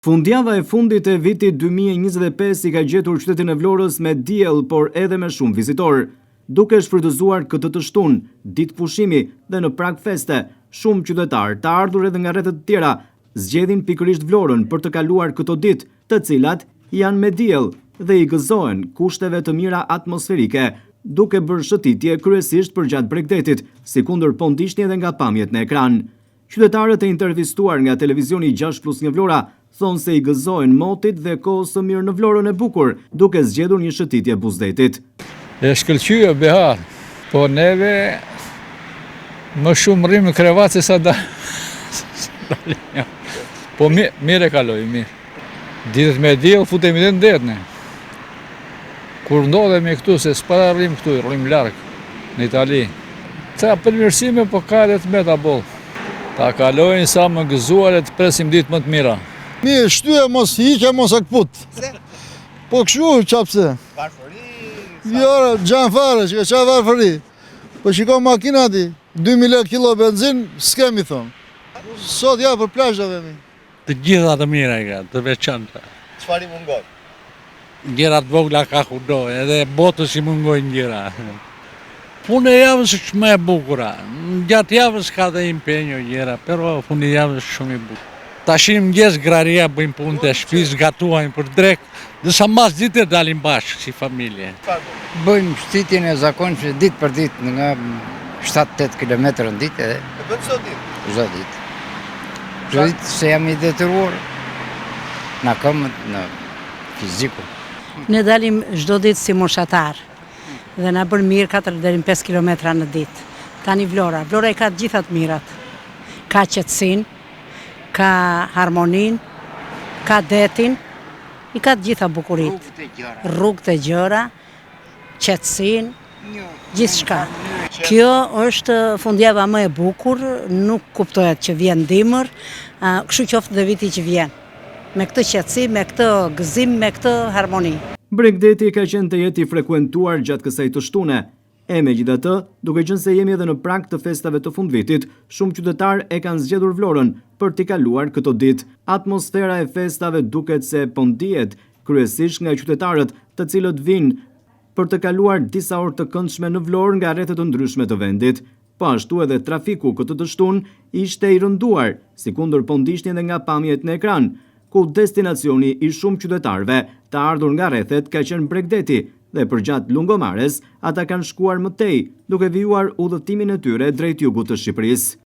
Fundjava e fundit e vitit 2025 i ka gjetur qytetin e Vlorës me diell, por edhe me shumë vizitor. Duke shfrytëzuar këtë të shtunë, ditë pushimi dhe në prag feste, shumë qytetar të ardhur edhe nga rrethet të tjera zgjedhin pikërisht Vlorën për të kaluar këto ditë, të cilat janë me diell dhe i gëzohen kushteve të mira atmosferike, duke bërë shëtitje kryesisht përgjatë Bregdetit, sikundër po ndiqni edhe nga pamjet në ekran. Qytetarët e intervistuar nga televizioni 6+1 Vlora thonë se i gëzojnë motit dhe kohës së mirë në Vlorën e bukur, duke zgjedhur një shëtitje buzdetit. E shkëlqyja behar, po neve më shumë rrim në krevat se sa dalim. Po mirë e kaloj, mirë. Ditët me diell futemi dhe në detën. Kur ndodhemi këtu, se s'para rrim këtu, rrim larg në Itali. Ca përmirësime, po ka edhe të meta boll. Ta kalojnë sa më gëzuar e të presim ditë më të mira. Mirë, shtyje mos hiqe, mos akput. Po këshu, qapse. Varfëri? Jo, gjanë fare, që qa varfëri. Po shiko makinati, 2000 kilo benzin, s'kemi thonë. Sot ja për plazhave mi. Të gjitha të mira i ka, të veçanta. Çfarë i mungon? Gjëra të vogla ka kudo, edhe botës i mungojnë gjëra. Punë e javës është më e bukura. Gjatë javës ka dhe impenjo gjëra, pero fundi javës shumë i bukur. Tashim mëngjes graria bëjmë punë të shtëpisë, gatuajmë për drek, dhe sa mas ditë dalim bashkë si familje. Bëjmë shëtitjen e zakonshme ditë për ditë nga 7-8 kilometrë në ditë edhe. E bën çdo ditë? Çdo ditë. Çdo ditë se jam i detyruar në këmbët, në fiziku. Ne dalim çdo ditë si moshatar dhe na bën mirë 4 deri në 5 kilometra në ditë. Tani Vlora i ka të gjitha të mirat. Ka qetësinë, ka harmoninë, ka detin, i ka të gjitha bukuritë. Rrugët e gjëra, qetësinë, gjithçka. Kjo është fundjava më e bukur, nuk kuptohet që vjen dimër, kështu qoftë dhe viti që vjen. Me këtë qetësi, me këtë gëzim, me këtë harmoni. Bregdeti ka qenë të jetë i frekuentuar gjatë kësaj të shtune. E megjithatë, duke qenë se jemi edhe në prag të festave të fundvitit, shumë qytetar e kanë zgjedhur Vlorën për t'i kaluar këto ditë. Atmosfera e festave duket se po ndihet kryesisht nga qytetarët, të cilët vinë për të kaluar disa orë të këndshme në Vlorë nga rrethet të ndryshme të vendit. Po ashtu edhe trafiku këtë të shtunë ishte i rënduar, sikundër po ndiqni edhe nga pamjet në ekran, ku destinacioni i shumë qytetarëve të ardhur nga rrethet ka qenë Bregdeti, dhe përgjatë lungomares ata kanë shkuar më tej, duke vijuar udhëtimin e tyre drejt jugut të Shqipërisë.